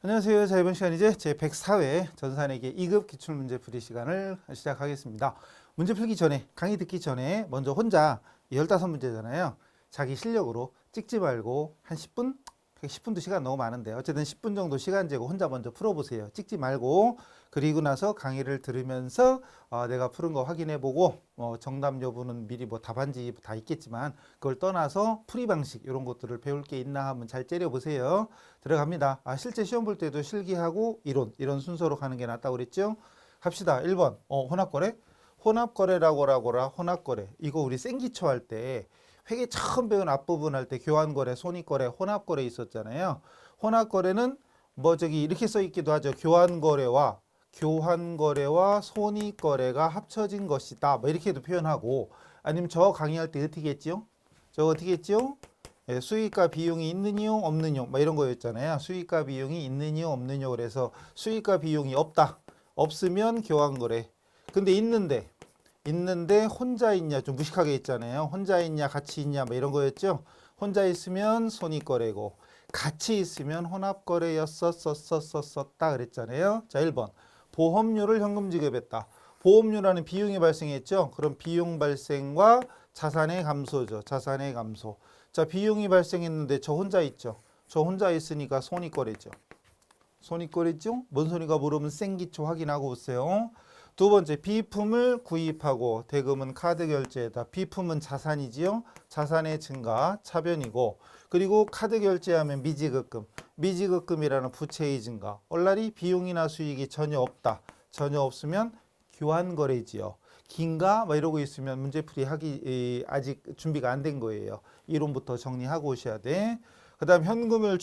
안녕하세요. 자, 이번 시간 이제 제104회 전산회계 2급 기출문제 풀이 시간을 시작하겠습니다. 문제 풀기 전에, 강의 듣기 전에 먼저 혼자 15문제잖아요. 자기 실력으로 찍지 말고 한 10분? 10분도 시간 너무 많은데 어쨌든 10분 정도 시간 재고 혼자 먼저 풀어보세요. 찍지 말고. 그리고 나서 강의를 들으면서 내가 푸른 거 확인해보고 정답 여부는 미리 뭐 답안지 다 있겠지만 그걸 떠나서 풀이 방식 이런 것들을 배울 게 있나 한번 잘 째려보세요. 들어갑니다. 실제 시험 볼 때도 실기하고 이런 순서로 가는 게 낫다고 그랬죠? 갑시다. 1번 혼합거래? 혼합거래라고라 혼합거래. 이거 우리 생기초 할 때 회계 처음 배운 앞부분 할 때 교환거래, 손익거래, 혼합거래 있었잖아요. 혼합거래는 뭐 저기 이렇게 써 있기도 하죠. 교환거래와 손익거래가 합쳐진 것이다. 뭐 이렇게도 표현하고 아니면 저 강의할 때 어떻게 했지요? 저 어떻게 했지요? 예, 수익과 비용이 있느뇨 없느뇨 뭐 이런 거였잖아요. 수익과 비용이 있느뇨 없느뇨 그래서 수익과 비용이 없다. 없으면 교환거래. 근데 있는데 혼자 있냐 좀 무식하게 있잖아요. 혼자 있냐 같이 있냐 뭐 이런 거였죠. 혼자 있으면 손익거래고 같이 있으면 혼합거래였었다 그랬잖아요. 자 1번 보험료를 현금 지급했다. 보험료라는 비용이 발생했죠. 그럼 비용 발생과 자산의 감소죠. 자산의 감소. 자 비용이 발생했는데 저 혼자 있죠. 저 혼자 있으니까 손익거래죠. 손익거래죠. 뭔 소리가 물으면 생기초 확인하고 오세요. 두 번째 비품을 구입하고 대금은 카드 결제다. 비품은 자산이지요. 자산의 증가 차변이고 그리고 카드 결제하면 미지급금이라는 부채의 증가. 얼라리 비용이나 수익이 전혀 없다. 전혀 없으면 교환거래지요. 긴가? 뭐 이러고 있으면 문제풀이 하기 아직 준비가 안 된 거예요. 이론부터 정리하고 오셔야 돼. 그 다음 현금을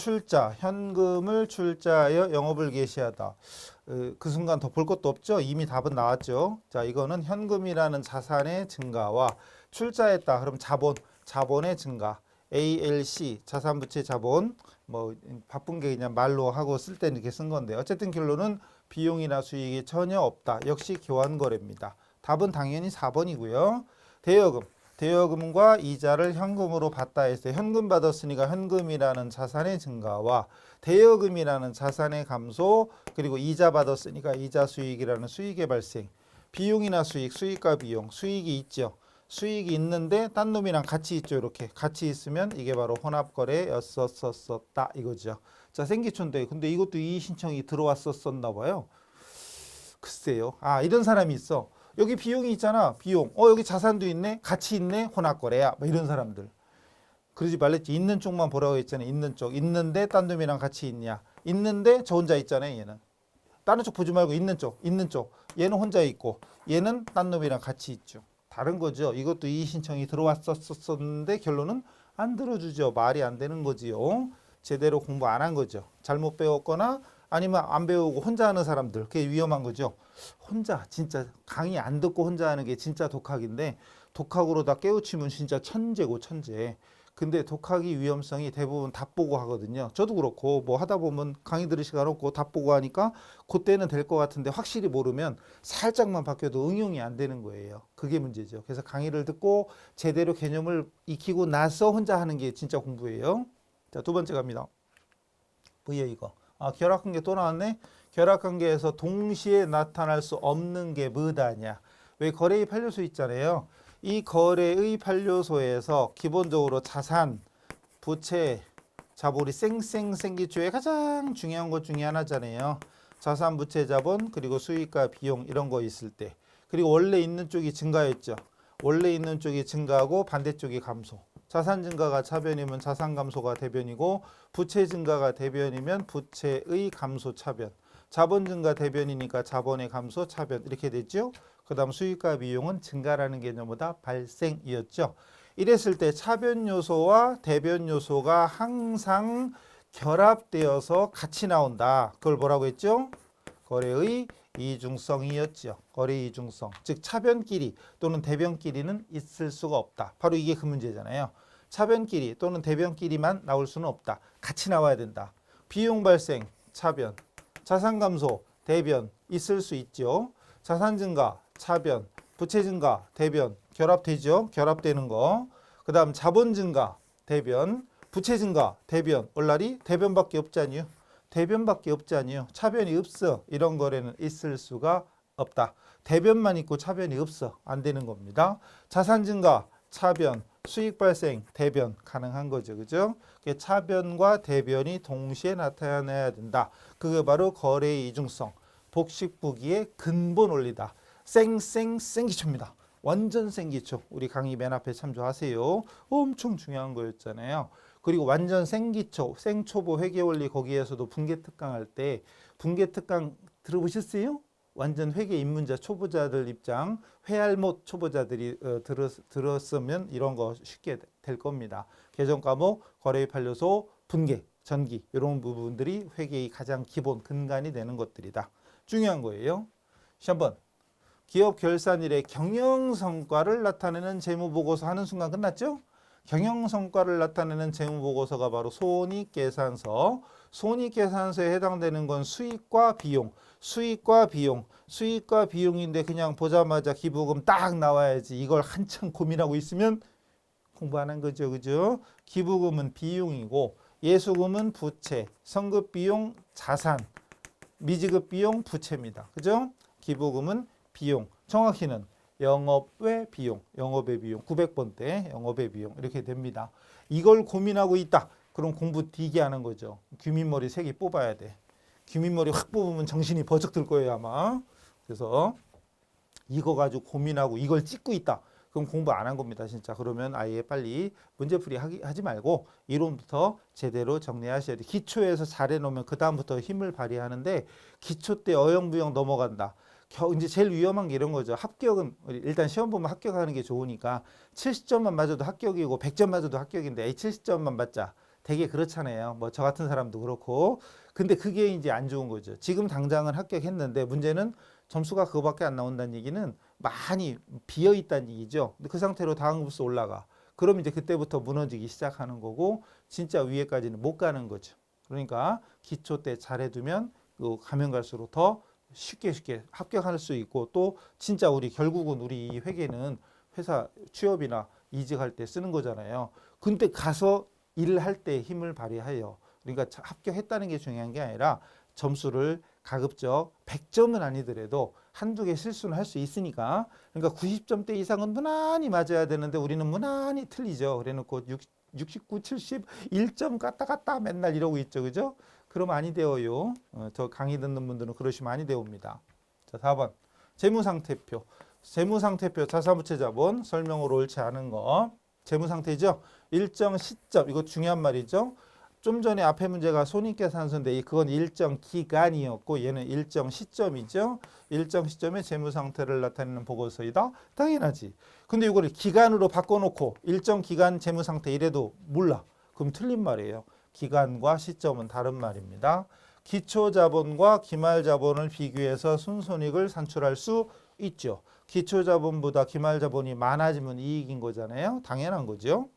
출자하여 영업을 개시하다. 그 순간 더 볼 것도 없죠. 이미 답은 나왔죠. 자, 이거는 현금이라는 자산의 증가와 출자했다. 그럼 자본의 증가. ALC 자산부채 자본 뭐 바쁜 게 그냥 말로 하고 쓸 때 이렇게 쓴 건데 어쨌든 결론은 비용이나 수익이 전혀 없다. 역시 교환거래입니다. 답은 당연히 4번이고요. 대여금과 이자를 현금으로 받다 했어요. 현금 받았으니까 현금이라는 자산의 증가와 대여금이라는 자산의 감소 그리고 이자 받았으니까 이자 수익이라는 수익의 발생. 비용이나 수익과 비용, 수익이 있죠. 수익이 있는데 딴 놈이랑 같이 있죠. 이렇게 같이 있으면 이게 바로 혼합거래였었다 이거죠. 자 생기초인데 근데 이것도 이의 신청이 들어왔었나 봐요. 글쎄요. 이런 사람이 있어. 여기 비용이 있잖아. 비용. 여기 자산도 있네. 같이 있네. 혼합거래야. 뭐 이런 사람들. 그러지 말랬지. 있는 쪽만 보라고 했잖아. 있는 쪽. 있는데 딴 놈이랑 같이 있냐. 있는데 저 혼자 있잖아요. 얘는. 다른 쪽 보지 말고 있는 쪽. 얘는 혼자 있고 얘는 딴 놈이랑 같이 있죠. 다른 거죠. 이것도 이의 신청이 들어왔었는데 결론은 안 들어주죠. 말이 안 되는 거지요. 제대로 공부 안 한 거죠. 잘못 배웠거나 아니면 안 배우고 혼자 하는 사람들. 그게 위험한 거죠. 혼자 진짜 강의 안 듣고 혼자 하는 게 진짜 독학인데 독학으로 다 깨우치면 진짜 천재고 천재. 근데 독학이 위험성이 대부분 답 보고 하거든요. 저도 그렇고 뭐 하다 보면 강의 들을 시간 없고 답 보고 하니까 그때는 될 것 같은데 확실히 모르면 살짝만 바뀌어도 응용이 안 되는 거예요. 그게 문제죠. 그래서 강의를 듣고 제대로 개념을 익히고 나서 혼자 하는 게 진짜 공부예요. 자, 두 번째 갑니다. 뭐예요 이거? 결합관계 또 나왔네. 결합관계에서 동시에 나타날 수 없는 게 뭐다냐. 왜 거래의 판료소 있잖아요. 이 거래의 판료소에서 기본적으로 자산, 부채, 자본이 생기초의 가장 중요한 것 중에 하나잖아요. 자산, 부채, 자본 그리고 수익과 비용 이런 거 있을 때 그리고 원래 있는 쪽이 증가했죠. 원래 있는 쪽이 증가하고 반대쪽이 감소. 자산 증가가 차변이면 자산 감소가 대변이고 부채 증가가 대변이면 부채의 감소 차변. 자본 증가 대변이니까 자본의 감소 차변 이렇게 됐죠. 그 다음 수익과 비용은 증가라는 개념보다 발생이었죠. 이랬을 때 차변 요소와 대변 요소가 항상 결합되어서 같이 나온다. 그걸 뭐라고 했죠? 거래의 이중성이었죠. 거래의 이중성. 즉 차변끼리 또는 대변끼리는 있을 수가 없다. 바로 이게 그 문제잖아요. 차변끼리 또는 대변끼리만 나올 수는 없다. 같이 나와야 된다. 비용 발생, 차변. 자산 감소, 대변 있을 수 있죠. 자산 증가, 차변. 부채 증가, 대변. 결합되죠. 결합되는 거. 그 다음 자본 증가, 대변. 부채 증가, 대변. 얼라리 대변밖에 없잖아요. 대변밖에 없지 아니요. 차변이 없어. 이런 거래는 있을 수가 없다. 대변만 있고 차변이 없어. 안 되는 겁니다. 자산 증가, 차변, 수익 발생, 대변 가능한 거죠. 그죠? 차변과 대변이 동시에 나타나야 된다. 그게 바로 거래의 이중성, 복식부기의 근본 원리다. 생기초입니다. 완전 생기초. 우리 강의 맨 앞에 참조하세요. 엄청 중요한 거였잖아요. 그리고 완전 생기초, 생초보 회계원리 거기에서도 분계특강 할 때 분계특강 들어보셨어요? 완전 회계 입문자 초보자들 입장 회알못 초보자들이 들었으면 이런 거 쉽게 될 겁니다. 개정 과목, 거래의 판례소, 분계, 전기 이런 부분들이 회계의 가장 기본 근간이 되는 것들이다. 중요한 거예요. 시험 번. 기업 결산일에 경영성과를 나타내는 재무보고서 하는 순간 끝났죠? 경영성과를 나타내는 재무보고서가 바로 손익계산서. 손익계산서에 해당되는 건 수익과 비용. 수익과 비용인데 그냥 보자마자 기부금 딱 나와야지. 이걸 한참 고민하고 있으면 공부 안 한 거죠. 그죠? 기부금은 비용이고 예수금은 부채, 성급비용 자산, 미지급비용 부채입니다. 그죠? 기부금은 비용. 정확히는 영업외 비용, 영업외 비용 900번대 영업외 비용 이렇게 됩니다. 이걸 고민하고 있다. 그럼 공부 되게 하는 거죠. 귀민머리 3개 뽑아야 돼. 귀민머리 확 뽑으면 정신이 버쩍 들 거예요 아마. 그래서 이거 가지고 고민하고 이걸 찍고 있다. 그럼 공부 안 한 겁니다 진짜. 그러면 아예 빨리 문제풀이 하지 말고 이론부터 제대로 정리하셔야 돼. 기초에서 잘해놓으면 그 다음부터 힘을 발휘하는데 기초 때 어영부영 넘어간다. 이제 제일 위험한 게 이런 거죠. 합격은 일단 시험 보면 합격하는 게 좋으니까 70점만 맞아도 합격이고 100점 맞아도 합격인데 70점만 맞자. 되게 그렇잖아요. 뭐 저 같은 사람도 그렇고. 근데 그게 이제 안 좋은 거죠. 지금 당장은 합격했는데 문제는 점수가 그거밖에 안 나온다는 얘기는 많이 비어 있다는 얘기죠. 근데 그 상태로 다음 급수 올라가. 그럼 이제 그때부터 무너지기 시작하는 거고 진짜 위에까지는 못 가는 거죠. 그러니까 기초 때 잘해두면 가면 갈수록 더 쉽게 합격할 수 있고 또 진짜 결국은 우리 이 회계는 회사 취업이나 이직할 때 쓰는 거잖아요. 근데 가서 일을 할 때 힘을 발휘해요. 그러니까 합격했다는 게 중요한 게 아니라 점수를 가급적 100점은 아니더라도 한두 개 실수는 할 수 있으니까 그러니까 90점대 이상은 무난히 맞아야 되는데 우리는 무난히 틀리죠. 그래놓고 69, 70, 1점 갔다 맨날 이러고 있죠. 그죠? 그러면 아니 되어요. 저 강의 듣는 분들은 그러시면 아니 되옵니다. 자, 4번. 재무상태표. 재무상태표 자산부채 자본 설명으로 옳지 않은 거. 재무상태죠. 일정 시점. 이거 중요한 말이죠. 좀 전에 앞에 문제가 손익계산서인데 그건 일정 기간이었고 얘는 일정 시점이죠. 일정 시점에 재무상태를 나타내는 보고서이다. 당연하지. 근데 이거를 기간으로 바꿔놓고 일정 기간 재무상태 이래도 몰라. 그럼 틀린 말이에요. 기간과 시점은 다른 말입니다. 기초자본과 기말자본을 비교해서 순손익을 산출할 수 있죠. 기초자본보다 기말자본이 많아지면 이익인 거잖아요. 당연한 거죠.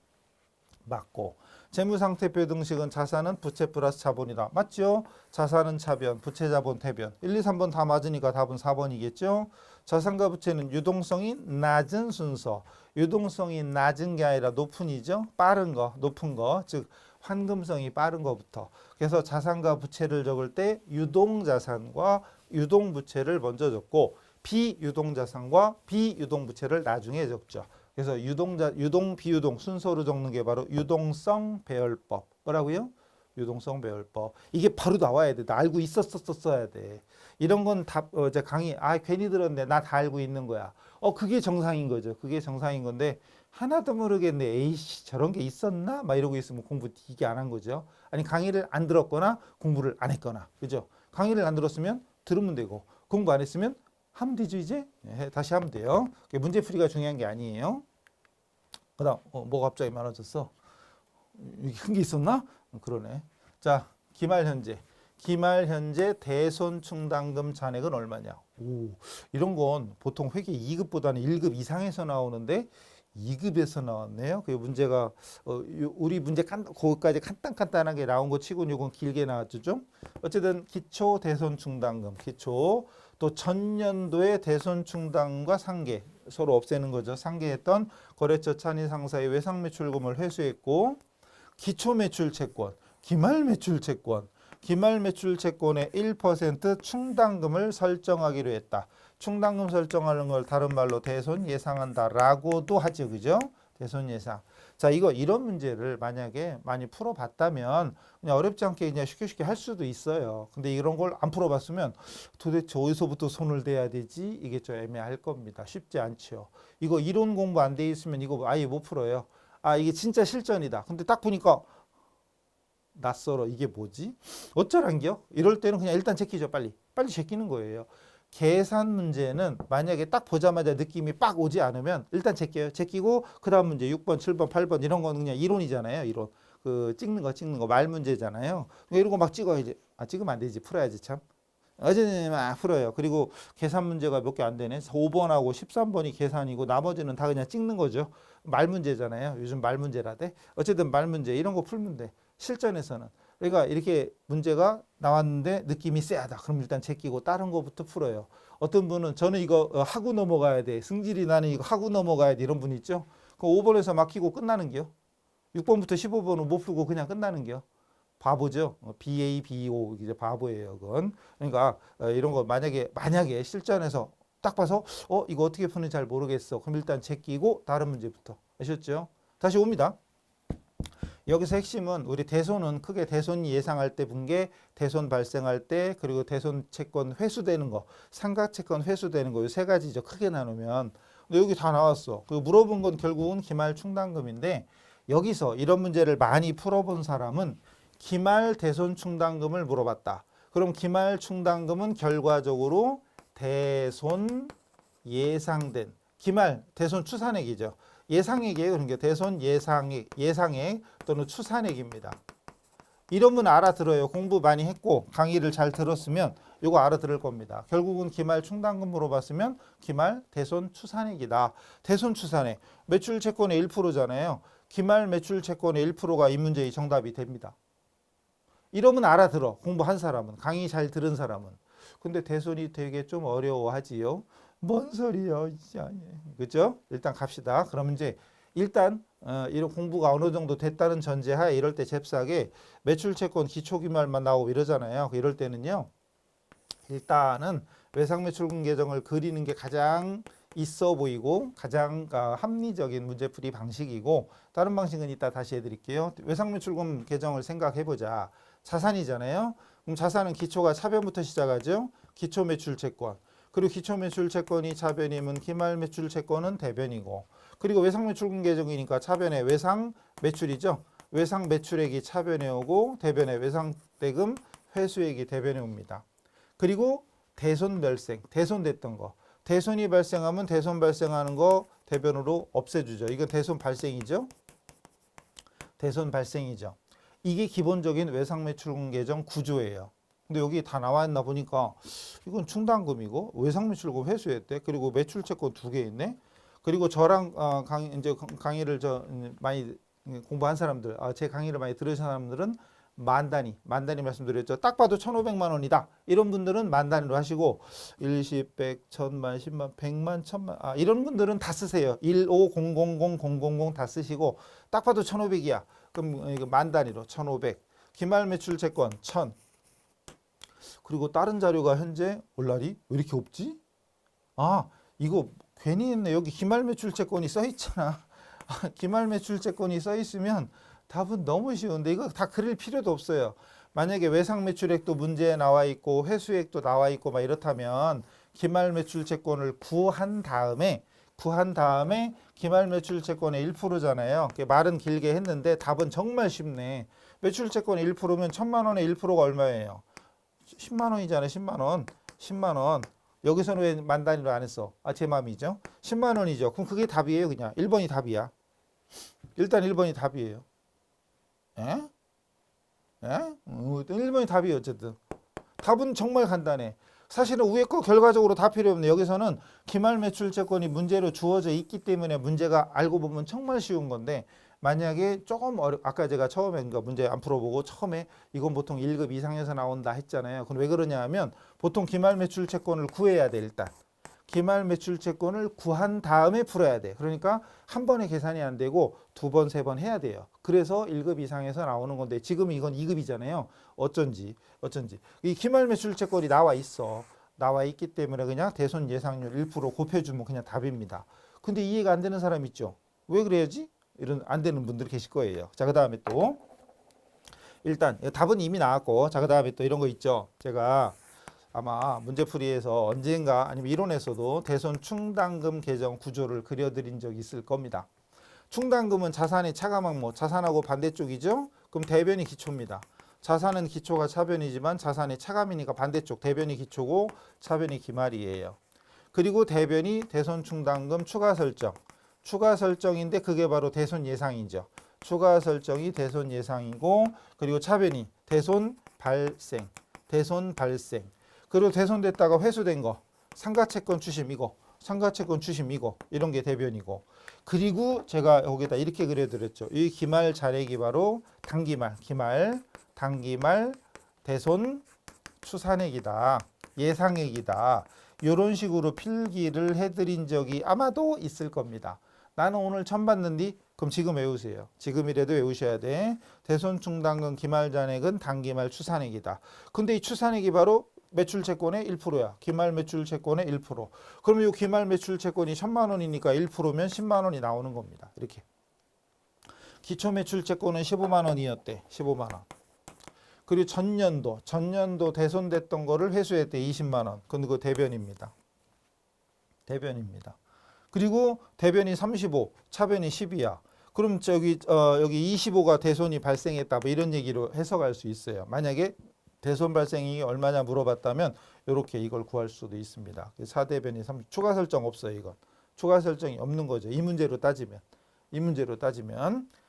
맞고. 재무상태표 등식은 자산은 부채 플러스 자본이다. 맞죠? 자산은 차변, 부채 자본 대변. 1, 2, 3번 다 맞으니까 답은 4번이겠죠? 자산과 부채는 유동성이 낮은 순서. 유동성이 낮은 게 아니라 높은이죠. 빠른 거, 높은 거. 즉 환금성이 빠른 것부터. 그래서 자산과 부채를 적을 때 유동자산과 유동부채를 먼저 적고 비유동자산과 비유동부채를 나중에 적죠. 그래서 유동, 비유동 순서로 적는 게 바로 유동성 배열법. 뭐라고요? 유동성 배열법. 이게 바로 나와야 돼. 나 알고 있었어야 돼. 이런 건 답, 이제 강의, 괜히 들었네. 나 다 알고 있는 거야. 그게 정상인 거죠. 그게 정상인 건데, 하나도 모르겠네. 에이씨, 저런 게 있었나? 막 이러고 있으면 공부 되게 안 한 거죠. 아니, 강의를 안 들었거나 공부를 안 했거나. 그죠? 강의를 안 들었으면 들으면 되고, 공부 안 했으면 하면 되죠, 이제? 네, 다시 하면 돼요. 문제풀이가 중요한 게 아니에요. 그 다음, 뭐가 갑자기 많아졌어? 큰 게 있었나? 그러네. 자, 기말 현재 대손충당금 잔액은 얼마냐? 오, 이런 건 보통 회계 2급보다는 1급 이상에서 나오는데 2급에서 나왔네요. 그 문제가 우리 문제 거기까지 간단하게 나온 거 치고는 이건 길게 나왔죠, 좀. 어쨌든 기초 대손충당금, 기초 또 전년도의 대손충당금과 상계 서로 없애는 거죠. 상계했던 거래처 찬이 상사의 외상 매출금을 회수했고 기초 매출 채권, 기말 매출 채권. 기말 매출 채권의 1% 충당금을 설정하기로 했다. 충당금 설정하는 걸 다른 말로 대손 예상한다라고도 하죠. 그죠? 대손 예상. 자, 이런 문제를 만약에 많이 풀어봤다면 그냥 어렵지 않게 그냥 쉽게 할 수도 있어요. 근데 이런 걸 안 풀어봤으면 도대체 어디서부터 손을 대야 되지? 이게 좀 애매할 겁니다. 쉽지 않죠. 이거 이론 공부 안 돼 있으면 이거 아예 못 풀어요. 아, 이게 진짜 실전이다. 근데 딱 보니까 낯설어. 이게 뭐지? 어쩌란겨? 이럴 때는 그냥 일단 제끼죠. 빨리 제끼는 거예요. 계산 문제는 만약에 딱 보자마자 느낌이 빡 오지 않으면 일단 제껴요. 제끼고 그 다음 문제 6번, 7번, 8번 이런 건 그냥 이론이잖아요. 이론. 그 찍는 거 말 문제잖아요. 이런 거 막 찍어야지. 아, 찍으면 안 되지. 풀어야지 참. 어제는 막 풀어요. 그리고 계산 문제가 몇 개 안 되네. 5번하고 13번이 계산이고 나머지는 다 그냥 찍는 거죠. 말 문제잖아요. 요즘 말 문제라대. 어쨌든 말 문제 이런 거 풀면 돼. 실전에서는. 그러니까 이렇게 문제가 나왔는데 느낌이 쎄하다. 그럼 일단 제끼고 다른 거부터 풀어요. 어떤 분은 저는 이거 하고 넘어가야 돼. 승질이 나는 이거 하고 넘어가야 돼. 이런 분 있죠. 그 5번에서 막히고 끝나는 게요. 6번부터 15번은 못 풀고 그냥 끝나는 게요. 바보죠. BABO 이제 바보예요. 그건. 그러니까 이런 거 만약에 실전에서 딱 봐서 이거 어떻게 푸는지 잘 모르겠어. 그럼 일단 제끼고 다른 문제부터. 아셨죠? 다시 옵니다. 여기서 핵심은 우리 대손은 크게 대손 예상할 때 분계, 대손 발생할 때, 그리고 대손 채권 회수되는 거, 상각 채권 회수되는 거 이 세 가지죠. 크게 나누면. 근데 여기 다 나왔어. 그 물어본 건 결국은 기말 충당금인데 여기서 이런 문제를 많이 풀어본 사람은 기말 대손 충당금을 물어봤다. 그럼 기말 충당금은 결과적으로 대손 예상된 기말 대손 추산액이죠. 예상액이에요. 그러니까 대손 예상액 또는 추산액입니다. 이러면 알아들어요. 공부 많이 했고 강의를 잘 들었으면 이거 알아들을 겁니다. 결국은 기말 충당금 물어봤으면 기말 대손 추산액이다. 대손 추산액 매출 채권의 1%잖아요. 기말 매출 채권의 1%가 이 문제의 정답이 됩니다. 이러면 알아들어. 공부한 사람은 강의 잘 들은 사람은. 근데 대손이 되게 좀 어려워하지요. 뭔 소리야, 그죠? 일단 갑시다. 그럼 이제 일단 이런 공부가 어느 정도 됐다는 전제하에 이럴 때 잽싸게 매출채권 기초기말만 나오고 이러잖아요. 이럴 때는요. 일단은 외상매출금 계정을 그리는 게 가장 있어 보이고 가장 합리적인 문제풀이 방식이고 다른 방식은 이따 다시 해드릴게요. 외상매출금 계정을 생각해보자. 자산이잖아요. 그럼 자산은 기초가 차변부터 시작하죠. 기초매출채권. 그리고 기초매출채권이 차변이면 기말매출채권은 대변이고 그리고 외상매출금 계정이니까 차변에 외상매출이죠. 외상매출액이 차변에 오고 대변에 외상대금 회수액이 대변에 옵니다. 그리고 대손 발생, 대손됐던 거. 대손이 발생하면 대손 발생하는 거 대변으로 없애주죠. 이건 대손 발생이죠. 대손 발생이죠. 이게 기본적인 외상매출금 계정 구조예요. 근데 여기 다 나와 있나 보니까 이건 충당금이고 외상매출금 회수했대. 그리고 매출채권 2개 있네. 그리고 저랑 강의를 많이 공부한 사람들, 제 강의를 많이 들으신 사람들은 만 단위 말씀드렸죠. 딱 봐도 1,500만 원이다. 이런 분들은 만 단위로 하시고 10, 100, 1000만, 10만, 100만, 1000만 이런 분들은 다 쓰세요. 1500000 다 쓰시고 딱 봐도 1,500이야. 그럼 이거 만 단위로 1,500. 기말 매출 채권 1,000. 그리고 다른 자료가 현재 올라리 왜 이렇게 없지? 아, 이거 괜히 했네. 여기 기말 매출 채권이 써 있잖아. 기말 매출 채권이 써 있으면 답은 너무 쉬운데 이거 다 그릴 필요도 없어요. 만약에 외상 매출액도 문제에 나와 있고 회수액도 나와 있고 막 이렇다면 기말 매출 채권을 구한 다음에 기말 매출 채권의 1%잖아요. 말은 길게 했는데 답은 정말 쉽네. 매출 채권의 1%면 1,000만 원의 1%가 얼마예요? 10만 원이잖아요. 10만 원. 10만 원. 여기서는 왜 만 단위로 안 했어? 제 마음이죠. 10만 원이죠. 그럼 그게 답이에요. 그냥 1번이 답이야. 일단 1번이 답이에요. 에? 1번이 답이에요. 어쨌든 답은 정말 간단해. 사실은 위에 거 결과적으로 다 필요 없네. 여기서는 기말 매출 채권이 문제로 주어져 있기 때문에 문제가 알고 보면 정말 쉬운 건데 만약에 조금 아까 제가 처음에 문제 안 풀어보고 처음에 이건 보통 1급 이상에서 나온다 했잖아요. 그럼 왜 그러냐 하면 보통 기말 매출 채권을 구해야 돼 일단. 기말 매출 채권을 구한 다음에 풀어야 돼. 그러니까 한 번에 계산이 안 되고 두 번, 세 번 해야 돼요. 그래서 1급 이상에서 나오는 건데 지금 이건 2급이잖아요. 어쩐지. 이 기말 매출 채권이 나와 있어. 나와 있기 때문에 그냥 대손 예상률 1% 곱해주면 그냥 답입니다. 근데 이해가 안 되는 사람 있죠? 왜 그래야지? 이런 안 되는 분들이 계실 거예요. 자, 그 다음에 또 일단 답은 이미 나왔고, 자, 그 다음에 또 이런 거 있죠. 제가 아마 문제풀이에서 언젠가 아니면 이론에서도 대손 충당금 계정 구조를 그려드린 적이 있을 겁니다. 충당금은 자산의 차감항목, 자산하고 반대쪽이죠. 그럼 대변이 기초입니다. 자산은 기초가 차변이지만 자산의 차감이니까 반대쪽 대변이 기초고 차변이 기말이에요. 그리고 대변이 대손 충당금 추가 설정. 추가 설정인데 그게 바로 대손 예상이죠. 추가 설정이 대손 예상이고 그리고 차변이 대손 발생. 대손 발생. 그리고 대손됐다가 회수된 거 상가채권 추심 이거. 상가채권 추심 이거. 이런 게 대변이고. 그리고 제가 여기다 이렇게 그려드렸죠. 이 기말 잔액이 바로 단기말, 단기말 대손 추산액이다. 예상액이다. 이런 식으로 필기를 해드린 적이 아마도 있을 겁니다. 나는 오늘 처음 봤는데 그럼 지금 외우세요. 지금이라도 외우셔야 돼. 대손 충당금 기말 잔액은 단기말 추산액이다. 근데 이 추산액이 바로 매출 채권의 1%야. 기말 매출 채권의 1%. 그러면 이 기말 매출 채권이 1,000만 원이니까 1%면 10만 원이 나오는 겁니다. 이렇게. 기초 매출 채권은 15만 원이었대. 15만 원. 그리고 전년도 대손됐던 거를 회수했대. 20만 원. 근데 그거 대변입니다. 대변입니다. 그리고 대변이 35, 차변이 10이야. 그럼 여기 25가 대손이 발생했다. 뭐 이런 얘기로 해석할 수 있어요. 만약에 대손 발생이 얼마냐 물어봤다면 이렇게 이걸 구할 수도 있습니다. 4대변이 30. 추가 설정 없어요. 이건. 추가 설정이 없는 거죠. 이 문제로 따지면.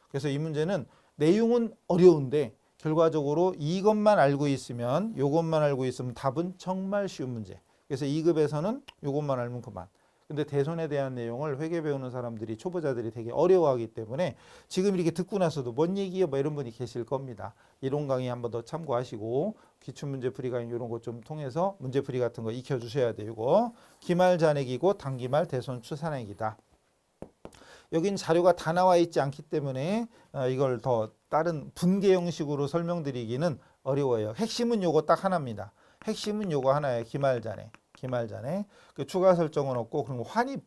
그래서 이 문제는 내용은 어려운데 결과적으로 이것만 알고 있으면 요것만 알고 있으면 답은 정말 쉬운 문제. 그래서 2급에서는 요것만 알면 그만. 근데 대손에 대한 내용을 회계 배우는 사람들이 초보자들이 되게 어려워하기 때문에 지금 이렇게 듣고 나서도 뭔 얘기예요? 뭐 이런 분이 계실 겁니다. 이론 강의 한 번 더 참고하시고 기출문제 풀이 강의 이런 거 좀 통해서 문제 풀이 같은 거 익혀 주셔야 되고 기말 잔액이고 단기말 대손 추산액이다. 여긴 자료가 다 나와 있지 않기 때문에 이걸 더 다른 분계 형식으로 설명드리기는 어려워요. 핵심은 요거 딱 하나입니다. 핵심은 요거 하나예요. 기말 잔액. 그 추가 설정은 없고 그리고 환입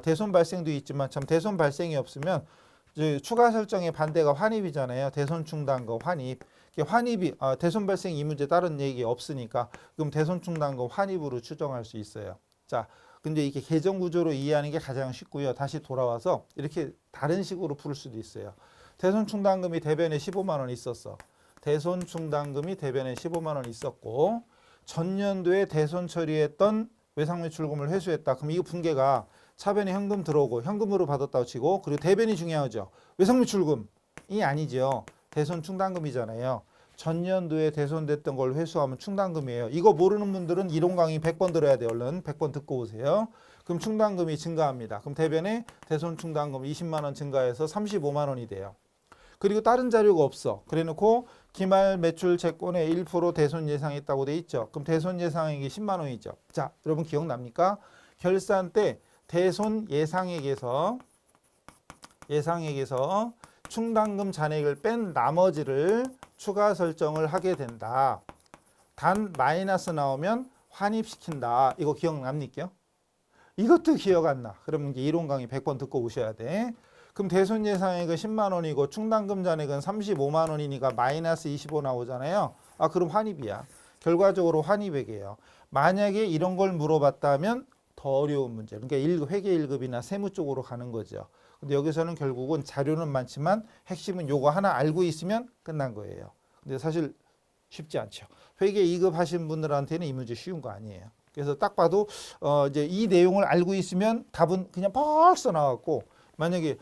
대손 발생도 있지만 참 대손 발생이 없으면 이제 추가 설정의 반대가 환입이잖아요. 대손 충당금 환입. 환입이 대손 발생 이 문제 다른 얘기 없으니까 그럼 대손 충당금 환입으로 추정할 수 있어요. 자, 근데 이렇게 계정 구조로 이해하는 게 가장 쉽고요. 다시 돌아와서 이렇게 다른 식으로 풀 수도 있어요. 대손 충당금이 대변에 15만 원 있었어. 대손 충당금이 대변에 15만 원 있었고 전년도에 대손 처리했던 외상매출금을 회수했다. 그럼 이 분계가 차변에 현금 들어오고 현금으로 받았다고 치고 그리고 대변이 중요하죠. 외상매출금이 아니죠. 대손 충당금이잖아요. 전년도에 대손됐던 걸 회수하면 충당금이에요. 이거 모르는 분들은 이론 강의 100번 들어야 돼요. 얼른 100번 듣고 오세요. 그럼 충당금이 증가합니다. 그럼 대변에 대손 충당금 20만 원 증가해서 35만 원이 돼요. 그리고 다른 자료가 없어. 그래놓고 기말 매출 채권의 1% 대손 예상했다고 돼 있죠. 그럼 대손 예상액이 10만 원이죠. 자, 여러분 기억납니까? 결산 때 대손 예상액에서 충당금 잔액을 뺀 나머지를 추가 설정을 하게 된다. 단 마이너스 나오면 환입시킨다. 이거 기억납니까? 이것도 기억 안 나. 그러면 이제 이론 강의 100번 듣고 오셔야 돼. 그럼 대손 예상액은 10만 원이고 충당금 잔액은 35만 원이니까 마이너스 25 나오잖아요. 그럼 환입이야. 결과적으로 환입액이에요. 만약에 이런 걸 물어봤다면 더 어려운 문제. 그러니까 회계 1급이나 세무 쪽으로 가는 거죠. 근데 여기서는 결국은 자료는 많지만 핵심은 요거 하나 알고 있으면 끝난 거예요. 근데 사실 쉽지 않죠. 회계 2급 하신 분들한테는 이 문제 쉬운 거 아니에요. 그래서 딱 봐도 이제 이 내용을 알고 있으면 답은 그냥 벌써 나왔고 만약에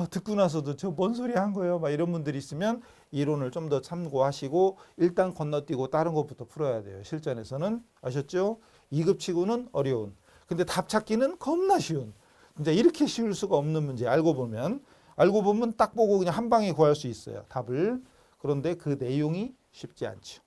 듣고 나서도 저 뭔 소리 한 거예요? 막 이런 분들이 있으면 이론을 좀 더 참고하시고 일단 건너뛰고 다른 것부터 풀어야 돼요. 실전에서는 아셨죠? 2급 치고는 어려운. 근데 답 찾기는 겁나 쉬운. 이제 이렇게 쉬울 수가 없는 문제. 알고 보면 딱 보고 그냥 한 방에 구할 수 있어요. 답을. 그런데 그 내용이 쉽지 않죠.